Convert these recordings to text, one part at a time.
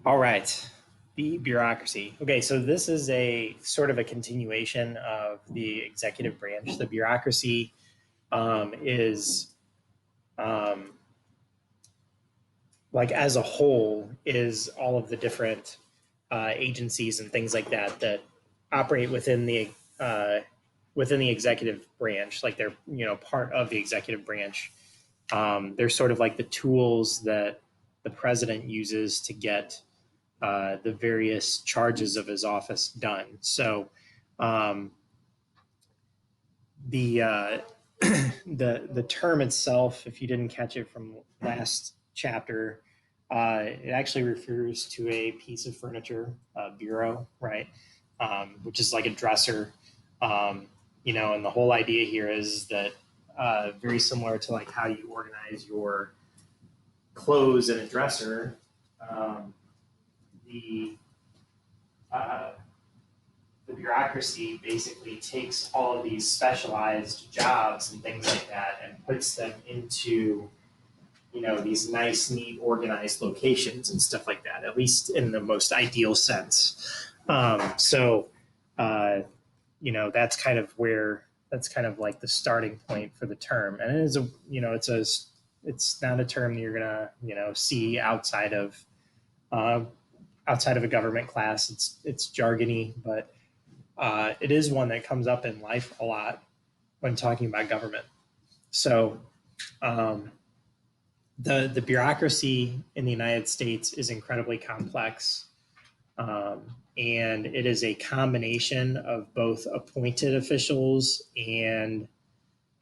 All right, the bureaucracy. Okay, so this is a sort of a continuation of the executive branch. The bureaucracy is um, like as a whole is all of the different agencies and things like that that operate uh, within the executive branch. Like they're part of the executive branch. They're sort of like the tools that the president uses to get the various charges of his office done. So um, the the term itself, if you didn't catch it from last chapter, it actually refers to a piece of furniture, a bureau, right? Which is like a dresser. And the whole idea here is that very similar to like how you organize your clothes in a dresser. The uh, the bureaucracy basically takes all of these specialized jobs and things like that and puts them into these nice, neat, organized locations and stuff like that. At least in the most ideal sense. So, uh, that's kind of like the starting point for the term, and it is it's not a term that you're gonna see uh, outside of a government class. It's jargony, but it is one that comes up in life a lot when talking about government. So um, the bureaucracy in the United States is incredibly complex, and it is a combination of both appointed officials and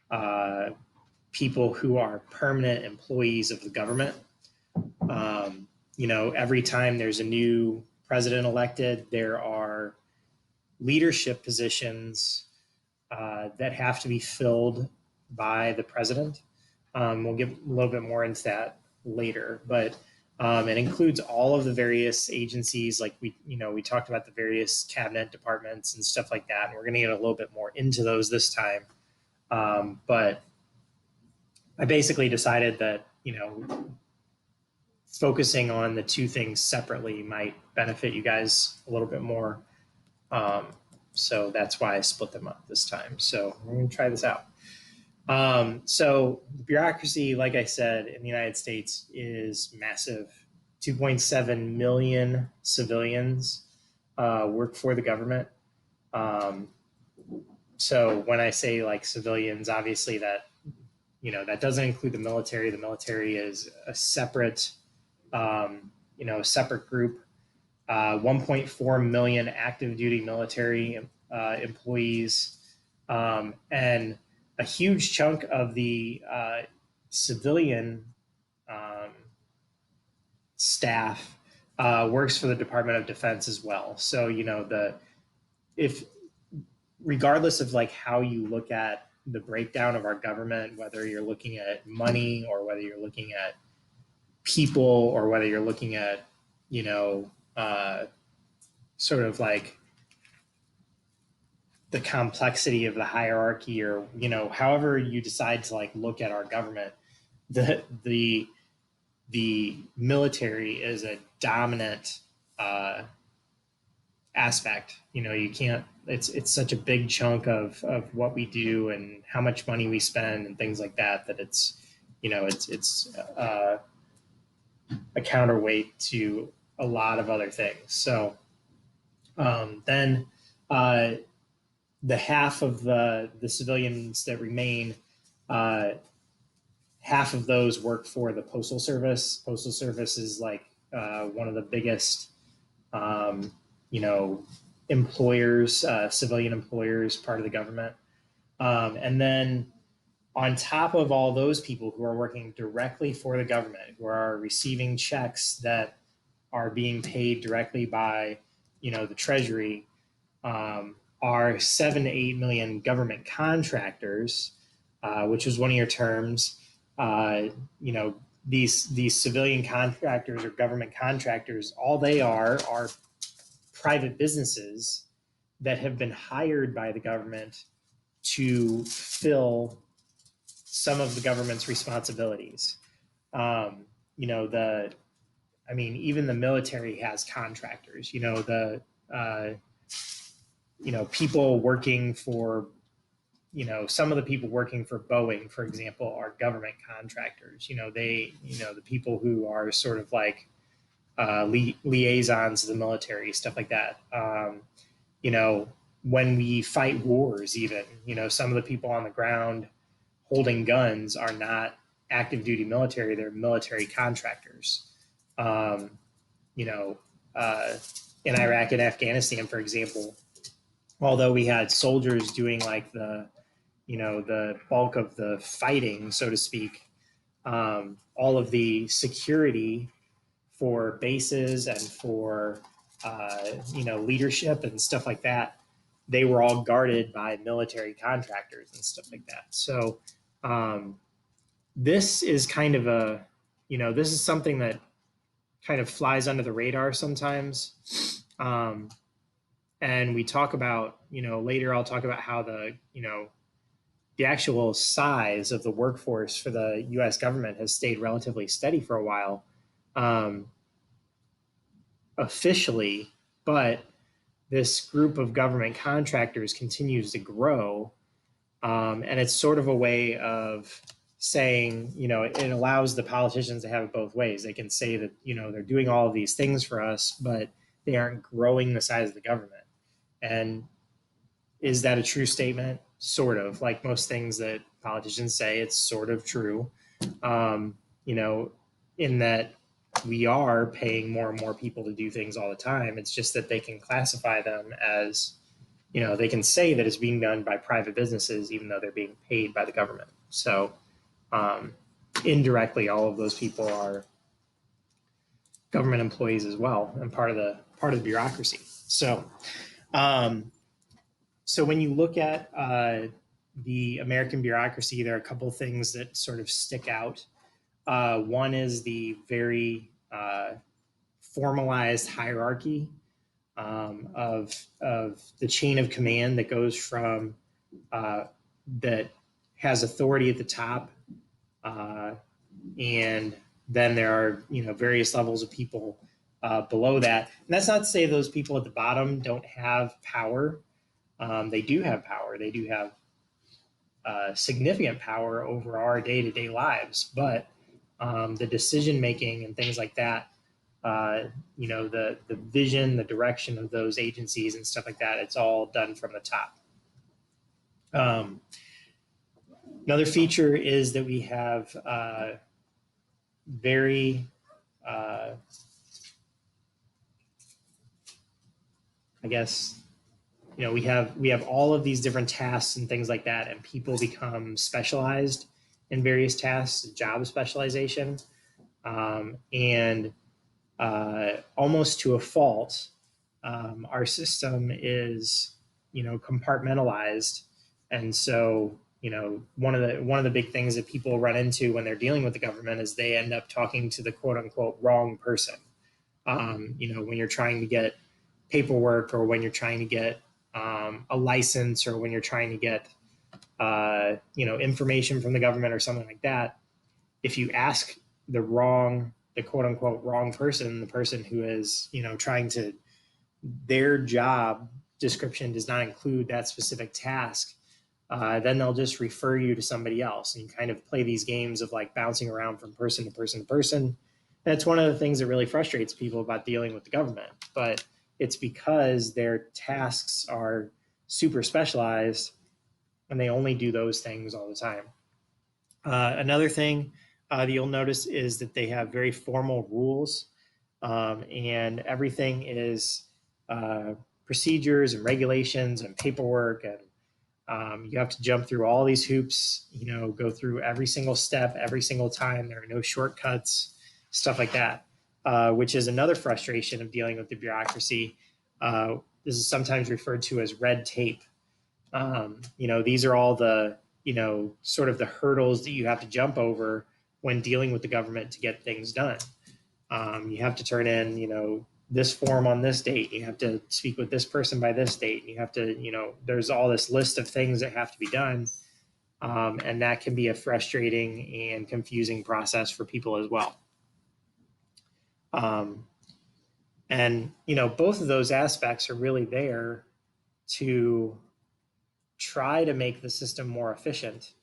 uh, people who are permanent employees of the government. Every time there's a new president elected, there are leadership positions that have to be filled by the president. We'll get a little bit more into that later, but it includes all of the various agencies. Like we talked about the various cabinet departments and stuff like that, and we're going to get a little bit more into those this time. But I basically decided that focusing on the two things separately might benefit you guys a little bit more. Um, so that's why I split them up this time. So we're going to try this out. So the bureaucracy, like I said, in the United States is massive. 2.7 million civilians work for the government. Um, so when I say like civilians, obviously that doesn't include the military. The military is a separate group. 1.4 million active duty military employees, and a huge chunk of the civilian um, staff works for the Department of Defense as well. So if regardless of like how you look at the breakdown of our government, whether you're looking at money or whether you're looking at people or whether you're looking at you know sort of like the complexity of the hierarchy, or however you decide to like look at our government, the military is a dominant aspect. You can't. It's such a big chunk of what we do and how much money we spend and things like that. That it's a counterweight to a lot of other things. So then the half of the civilians that remain, uh, half of those work for the Postal Service. Postal Service is like one of the biggest, um, you know, employers, civilian employers, part of the government. And then on top of all those people who are working directly for the government, who are receiving checks that are being paid directly by, the Treasury, are 7 to 8 million government contractors, which was one of your terms. These civilian contractors or government contractors, all they are private businesses that have been hired by the government to fill some of the government's responsibilities. Um, you know, the I mean, even the military has contractors. People working for, some of the people working for Boeing, for example, are government contractors. The people who are sort of like liaisons to the military, stuff like that. When we fight wars, even, some of the people on the ground holding guns are not active duty military, they're military contractors. Um, you know, in Iraq and Afghanistan, for example, although we had soldiers doing like the bulk of the fighting, so to speak, all of the security for bases and for leadership and stuff like that, they were all guarded by military contractors and stuff like that. So this is kind of this is something that kind of flies under the radar sometimes. And we talk about, later I'll talk about how the actual size of the workforce for the US government has stayed relatively steady for a while, officially, but this group of government contractors continues to grow. And it's sort of a way of saying, it allows the politicians to have it both ways. They can say that, they're doing all of these things for us, but they aren't growing the size of the government. And is that a true statement? Sort of. Like most things that politicians say, it's sort of true. In that we are paying more and more people to do things all the time. It's just that they can classify them as, they can say that it's being done by private businesses, even though they're being paid by the government. So indirectly, all of those people are government employees as well, and part of the bureaucracy. So when you look at the American bureaucracy, there are a couple of things that sort of stick out. One is the very formalized hierarchy of the chain of command that goes from that has authority at the top, and then there are various levels of people below that. And that's not to say those people at the bottom don't have power. They do have power. They do have significant power over our day-to-day lives, but the decision making and things like that, the vision, the direction of those agencies and stuff like that, it's all done from the top. Another feature is that we have very we have all of these different tasks and things like that, and people become specialized in various tasks, job specialization, and almost to a fault, our system is compartmentalized, and so one of the big things that people run into when they're dealing with the government is they end up talking to the quote unquote wrong person. When you're trying to get paperwork, or when you're trying to get a license, or when you're trying to get information from the government or something like that, if you ask the quote unquote wrong person, the person who is trying to, their job description does not include that specific task, then they'll just refer you to somebody else, and you kind of play these games of like bouncing around from person to person to person. That's one of the things that really frustrates people about dealing with the government, but it's because their tasks are super specialized and they only do those things all the time. Another thing that you'll notice is that they have very formal rules, and everything is procedures and regulations and paperwork, and you have to jump through all these hoops, go through every single step, every single time. There are no shortcuts, stuff like that. Which is another frustration of dealing with the bureaucracy. This is sometimes referred to as red tape. These are all the, sort of the hurdles that you have to jump over when dealing with the government to get things done. You have to turn in, this form on this date. You have to speak with this person by this date. You have to, there's all this list of things that have to be done. And that can be a frustrating and confusing process for people as well. And, both of those aspects are really there to try to make the system more efficient.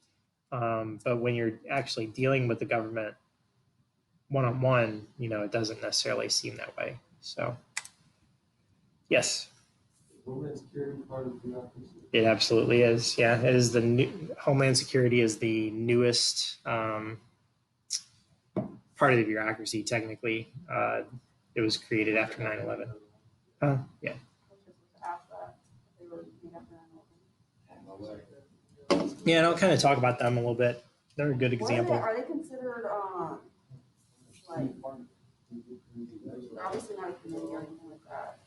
But when you're actually dealing with the government one-on-one, it doesn't necessarily seem that way. So, yes. Homeland Security part of bureaucracy? It absolutely is. Yeah, it is Homeland Security is the newest part of the bureaucracy. Technically, it was created after 9/11. Yeah. Yeah, and I'll kind of talk about them a little bit. They're a good example. Are they considered like obviously not a committee or anything like that?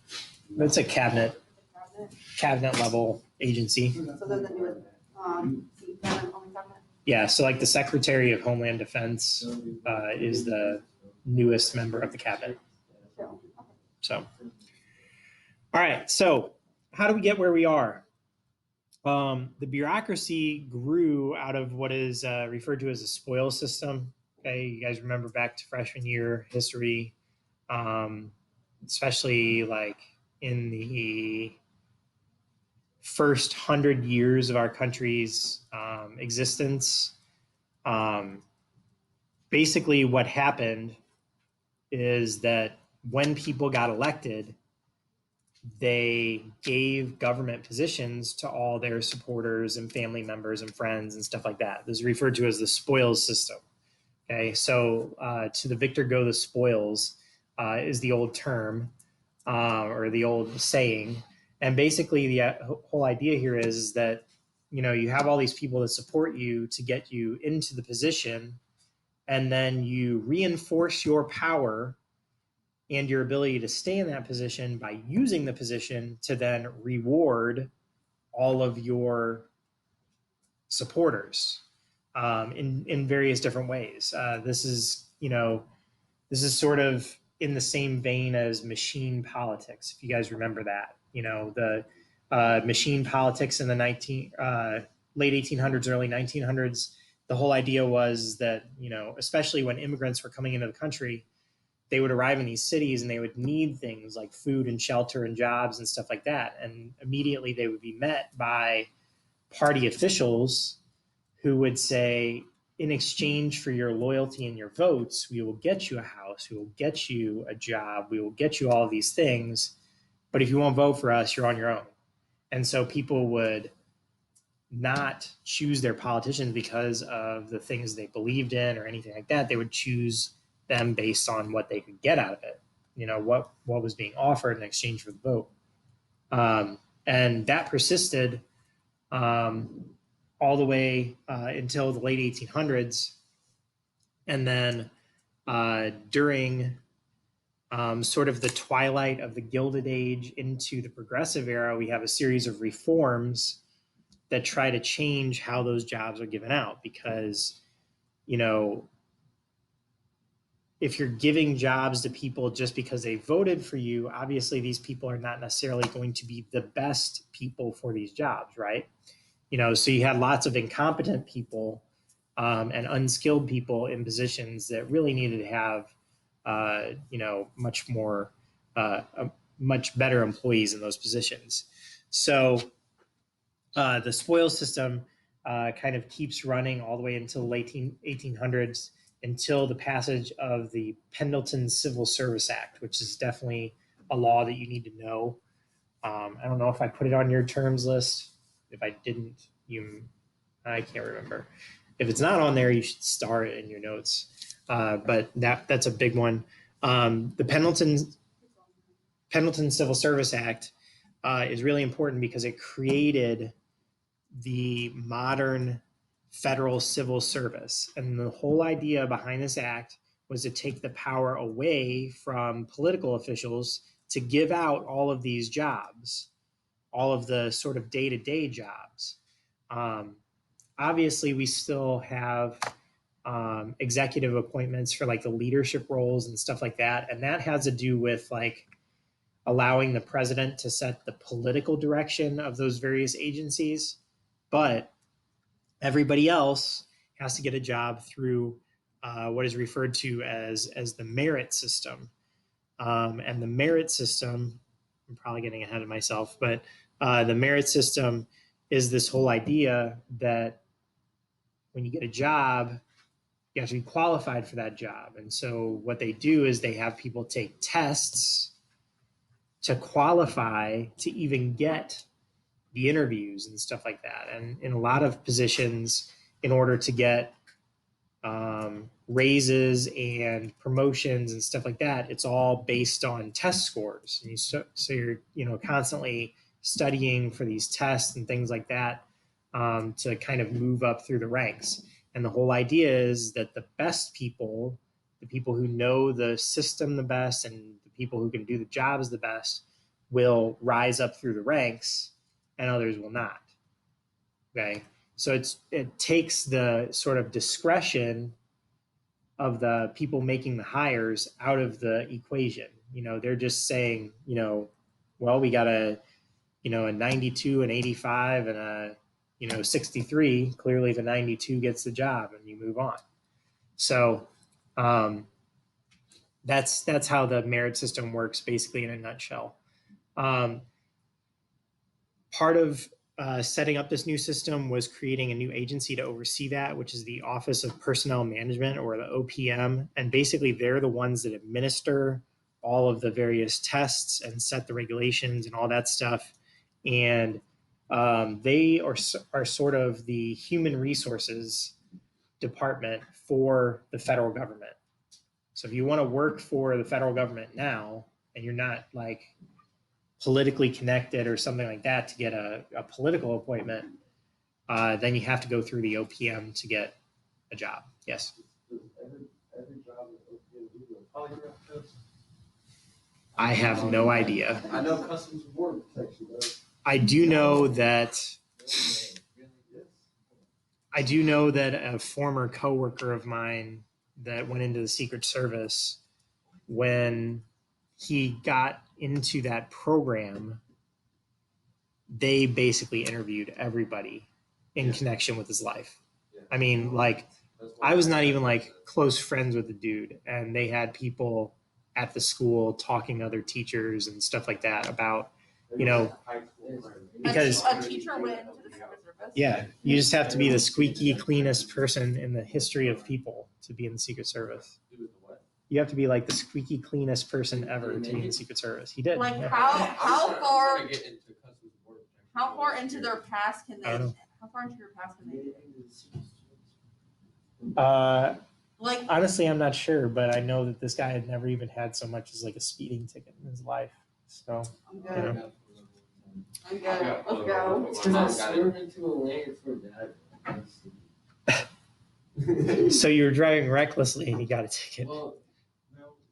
It's a cabinet level agency. So they're the newest cabinet? Yeah, so like the Secretary of Homeland Defense is the newest member of the cabinet. So, all right. So, how do we get where we are? The bureaucracy grew out of what is referred to as a spoils system. Okay, you guys remember back to freshman year history, especially like in the first 100 years of our country's existence. Basically, what happened is that when people got elected, they gave government positions to all their supporters and family members and friends and stuff like that. This is referred to as the spoils system. Okay, so to the victor go the spoils is the old term or the old saying. And basically, the whole idea here is that you have all these people that support you to get you into the position, and then you reinforce your power and your ability to stay in that position by using the position to then reward all of your supporters in various different ways. This is sort of in the same vein as machine politics, if you guys remember that. The machine politics in the late 1800s, early 1900s. The whole idea was that especially when immigrants were coming into the country, they would arrive in these cities and they would need things like food and shelter and jobs and stuff like that. And immediately they would be met by party officials who would say, in exchange for your loyalty and your votes, we will get you a house, we will get you a job, we will get you all of these things. But if you won't vote for us, you're on your own. And so people would not choose their politicians because of the things they believed in or anything like that. They would choose them based on what they could get out of it, what was being offered in exchange for the vote. And that persisted all the way until the late 1800s. And then during sort of the twilight of the Gilded Age into the Progressive Era, we have a series of reforms that try to change how those jobs are given out, because if you're giving jobs to people just because they voted for you, obviously these people are not necessarily going to be the best people for these jobs, right? So you had lots of incompetent people and unskilled people in positions that really needed to have, much better employees in those positions. So the spoils system kind of keeps running all the way until the late 1800s, until the passage of the Pendleton Civil Service Act, which is definitely a law that you need to know. I don't know if I put it on your terms list. If I didn't, I can't remember. If it's not on there, you should star it in your notes. But that's a big one. The Pendleton Civil Service Act is really important because it created the modern federal civil service. And the whole idea behind this act was to take the power away from political officials to give out all of these jobs, all of the sort of day-to-day jobs. Obviously, we still have executive appointments for like the leadership roles and stuff like that. And that has to do with like allowing the president to set the political direction of those various agencies. But everybody else has to get a job through what is referred to as the merit system. And the merit system, I'm probably getting ahead of myself, but the merit system is this whole idea that when you get a job, you have to be qualified for that job. And so what they do is they have people take tests to qualify to even get the interviews and stuff like that. And in a lot of positions, in order to get raises and promotions and stuff like that, it's all based on test scores. And so you're constantly studying for these tests and things like that to kind of move up through the ranks. And the whole idea is that the best people, the people who know the system the best and the people who can do the jobs the best, will rise up through the ranks and others will not. Okay. So it takes the sort of discretion of the people making the hires out of the equation. They're just saying, well, we got a 92, an 85, and a 63. Clearly the 92 gets the job and you move on. So that's how the merit system works basically in a nutshell. Part of setting up this new system was creating a new agency to oversee that, which is the Office of Personnel Management, or the OPM. And basically, they're the ones that administer all of the various tests and set the regulations and all that stuff. And they are sort of the human resources department for the federal government. So if you want to work for the federal government now, and you're not like politically connected or something like that to get a political appointment, then you have to go through the OPM to get a job. Yes. Every job at OPM do a polygraph test? I have no idea. I know Customs and Border Protection does. I do know that a former coworker of mine that went into the Secret Service, when he got into that program, they basically interviewed everybody in connection with his life. I mean, like, I was not even like close friends with the dude, and they had people at the school talking to other teachers and stuff like that about, because a teacher went into the Secret Service. Yeah, you just have to be the squeaky cleanest person in the history of people to be in the Secret Service. You have to be like the squeaky cleanest person ever to be in the Secret Service. He did. Like yeah. how far into their past can they? I don't know. How far into your past can they? Like, honestly, I'm not sure, but I know that this guy had never even had so much as like a speeding ticket in his life. So I'm good. I'm good. Yeah. Let's go. Because I swerved into a lane for that. So you were driving recklessly and you got a ticket. Well,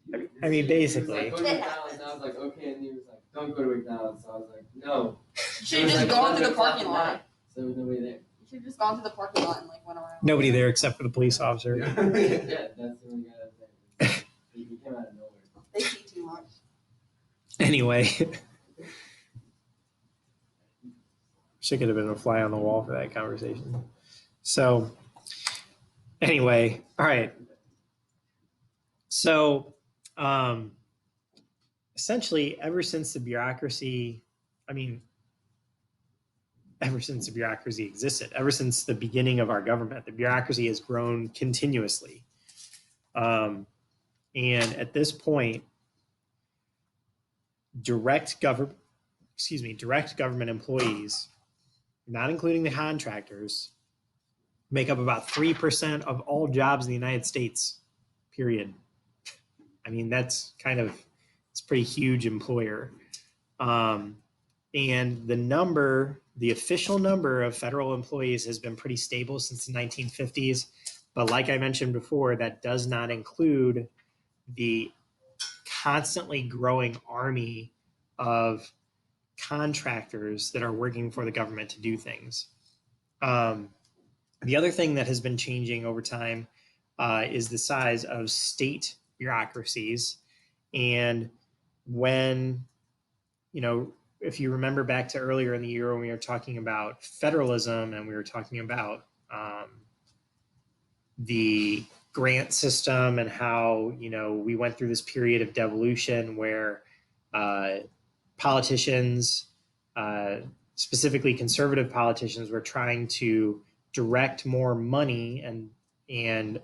no. I mean, basically. He was like, go to McDonald's, and I was like, okay, and he was like, don't go to McDonald's. So I was like, no. Should have just gone to the parking lot. So there was nobody there. You should have just gone to the parking lot and like went around. Nobody there except for the police officer. Yeah, that's the only guy that was there. He came out of nowhere. They see too much. Anyway. She could have been a fly on the wall for that conversation. So anyway, all right. So essentially, ever since the bureaucracy existed, ever since the beginning of our government, the bureaucracy has grown continuously. And at this point, direct government employees, not including the contractors, make up about 3% of all jobs in the United States, period. I mean, it's a pretty huge employer. And the official number of federal employees has been pretty stable since the 1950s. But like I mentioned before, that does not include the constantly growing army of contractors that are working for the government to do things. The other thing that has been changing over time is the size of state bureaucracies. And when, if you remember back to earlier in the year when we were talking about federalism and we were talking about the grant system and how, we went through this period of devolution where politicians, specifically conservative politicians, were trying to direct more money and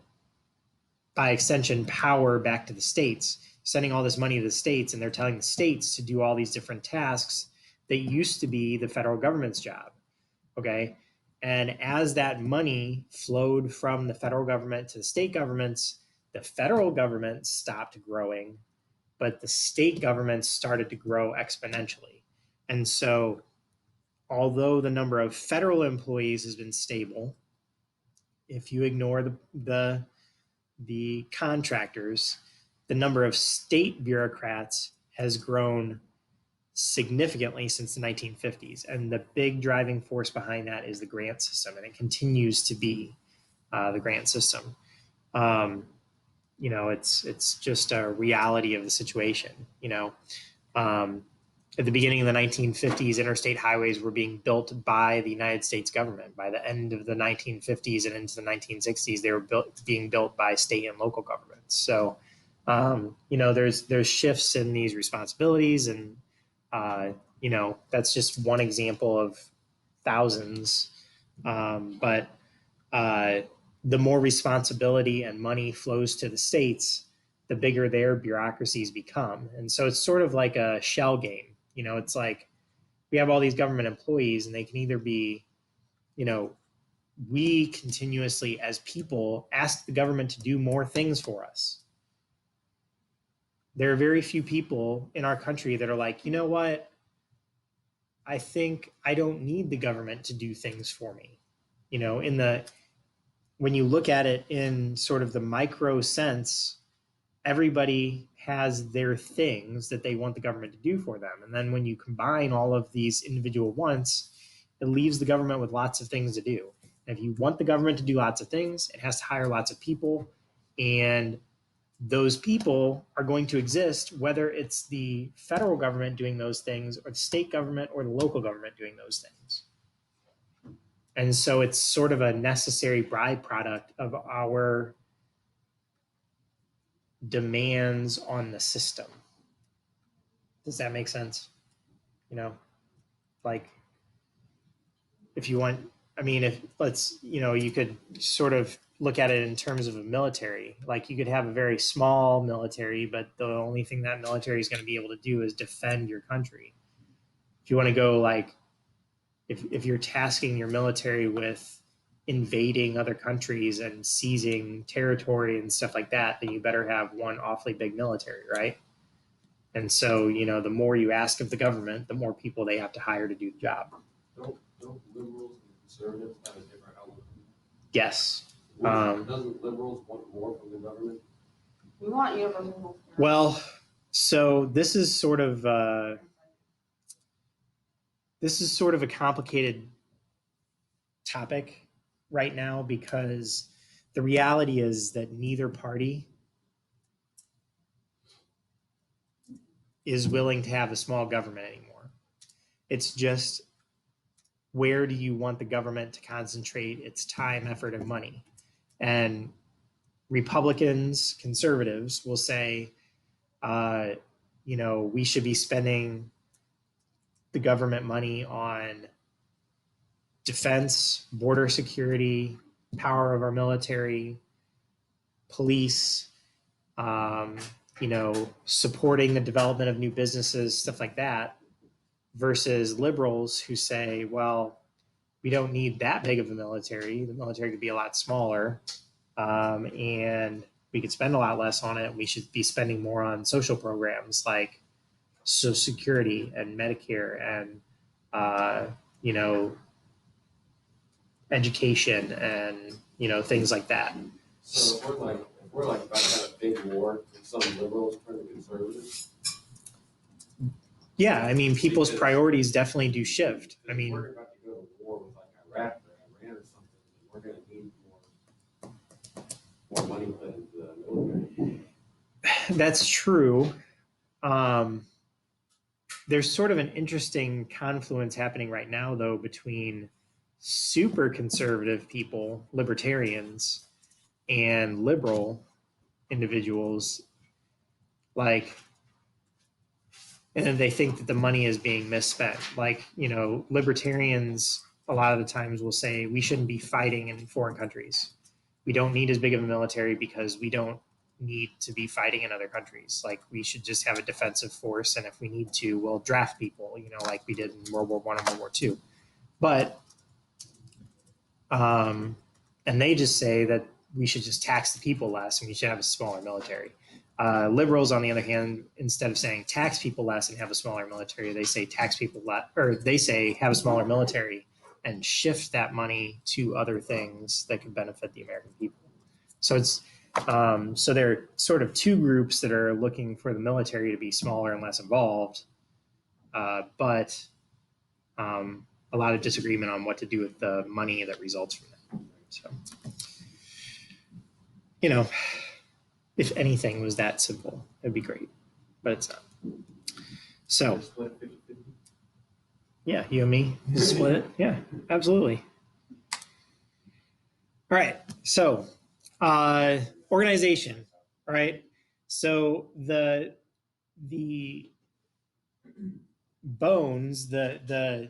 by extension power back to the states, sending all this money to the states, and they're telling the states to do all these different tasks that used to be the federal government's job. Okay. And as that money flowed from the federal government to the state governments, the federal government stopped growing, but the state governments started to grow exponentially. And so, although the number of federal employees has been stable, if you ignore the contractors, the number of state bureaucrats has grown significantly since the 1950s. And the big driving force behind that is the grant system, and it continues to be the grant system. It's just a reality of the situation. At the beginning of the 1950s, interstate highways were being built by the United States government. By the end of the 1950s and into the 1960s, they were being built by state and local governments. So, there's shifts in these responsibilities, and that's just one example of thousands. But the more responsibility and money flows to the states, the bigger their bureaucracies become. And so it's sort of like a shell game. It's like we have all these government employees, and they can either be, we continuously as people ask the government to do more things for us. There are very few people in our country that are like, you know what? I think I don't need the government to do things for me. When you look at it in sort of the micro sense, everybody has their things that they want the government to do for them. And then when you combine all of these individual wants, it leaves the government with lots of things to do. And if you want the government to do lots of things, it has to hire lots of people. And those people are going to exist whether it's the federal government doing those things or the state government or the local government doing those things. And so it's sort of a necessary byproduct of our demands on the system. Does that make sense? Like if you want, you could sort of look at it in terms of a military. Like you could have a very small military, but the only thing that military is going to be able to do is defend your country. If you want to go like, if you're tasking your military with invading other countries and seizing territory and stuff like that, then you better have one awfully big military, right? And so, the more you ask of the government, the more people they have to hire to do the job. Don't liberals and conservatives have a different outlook? Yes. Doesn't liberals want more from the government? We want universal health care. Well, so this is sort of a complicated topic right now, because the reality is that neither party is willing to have a small government anymore. It's just, where do you want the government to concentrate its time, effort, and money? And Republicans, conservatives will say, we should be spending the government money on defense, border security, power of our military, police, supporting the development of new businesses, stuff like that, versus liberals who say, well, we don't need that big of a military. The military could be a lot smaller, and we could spend a lot less on it. We should be spending more on social programs like Social Security and Medicare and, education and, things like that. So if we're about to have a big war, and some liberals turn to conservatives. Yeah, people's priorities definitely do shift. If we're about to go to war with like Iraq or Iran or something, we're going to need more money put into the military. That's true. There's sort of an interesting confluence happening right now, though, between super conservative people, libertarians, and liberal individuals, like, and then they think that the money is being misspent. Like, libertarians a lot of the times will say we shouldn't be fighting in foreign countries. We don't need as big of a military because we don't need to be fighting in other countries. Like, we should just have a defensive force, and if we need to, we'll draft people, like we did in World War I and World War II. But and they just say that we should just tax the people less and we should have a smaller military. Liberals, on the other hand, instead of saying tax people less and have a smaller military, they say tax people less, or they say have a smaller military and shift that money to other things that could benefit the American people. So it's so there are sort of two groups that are looking for the military to be smaller and less involved, but a lot of disagreement on what to do with the money that results from that. So, if anything was that simple, it'd be great, but it's not. So, Split 50-50. yeah, you and me split it. Yeah, absolutely. All right. So, organization. All right. So the bones, the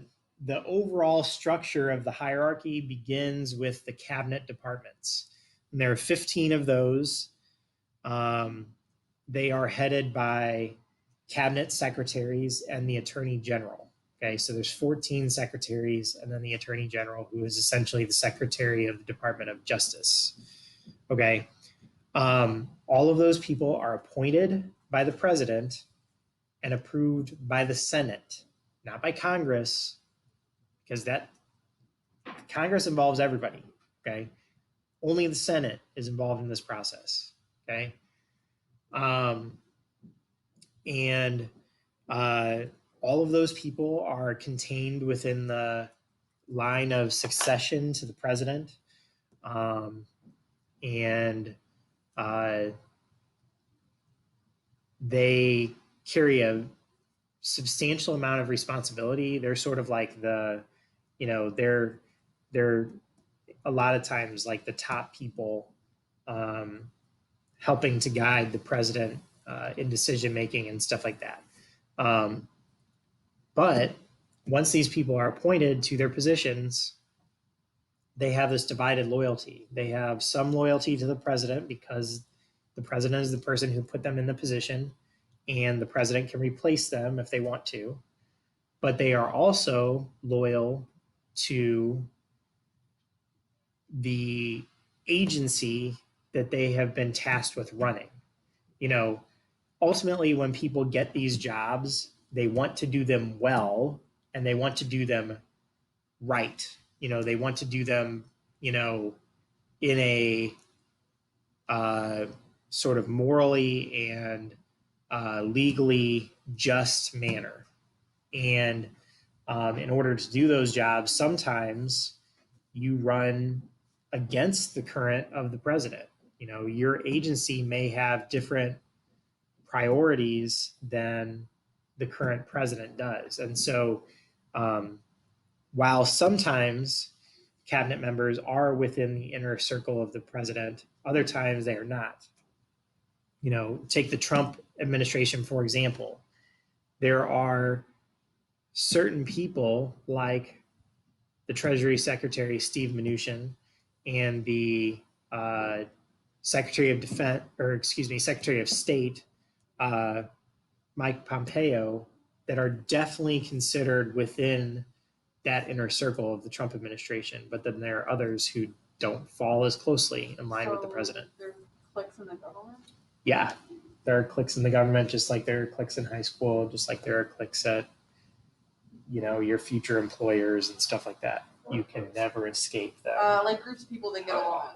overall structure of the hierarchy begins with the cabinet departments. And there are 15 of those. They are headed by cabinet secretaries and the attorney general. Okay, so there's 14 secretaries and then the attorney general, who is essentially the secretary of the Department of Justice. Okay, all of those people are appointed by the president and approved by the Senate, not by Congress, because that Congress involves everybody. Okay, only the Senate is involved in this process. Okay, and all of those people are contained within the line of succession to the president, and they carry a substantial amount of responsibility. They're sort of like they're a lot of times like the top people helping to guide the president in decision making and stuff like that. But once these people are appointed to their positions, they have this divided loyalty. They have some loyalty to the president because the president is the person who put them in the position, and the president can replace them if they want to. But they are also loyal to the agency that they have been tasked with running. Ultimately, when people get these jobs, they want to do them well and they want to do them right. They want to do them, in a sort of morally and legally just manner. And in order to do those jobs, sometimes you run against the current of the president. Your agency may have different priorities than the current president does. And so while sometimes cabinet members are within the inner circle of the president, other times they are not. Take the Trump administration, for example. There are certain people like the Treasury Secretary, Steve Mnuchin, and the Secretary of State, Mike Pompeo, that are definitely considered within that inner circle of the Trump administration. But then there are others who don't fall as closely in line with the president. There are cliques in the government? Yeah, there are cliques in the government, just like there are cliques in high school, just like there are cliques at, your future employers and stuff like that. You can never escape them. Like groups of people that get along.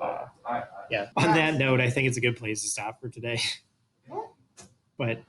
Yeah. On that note, I think it's a good place to stop for today. But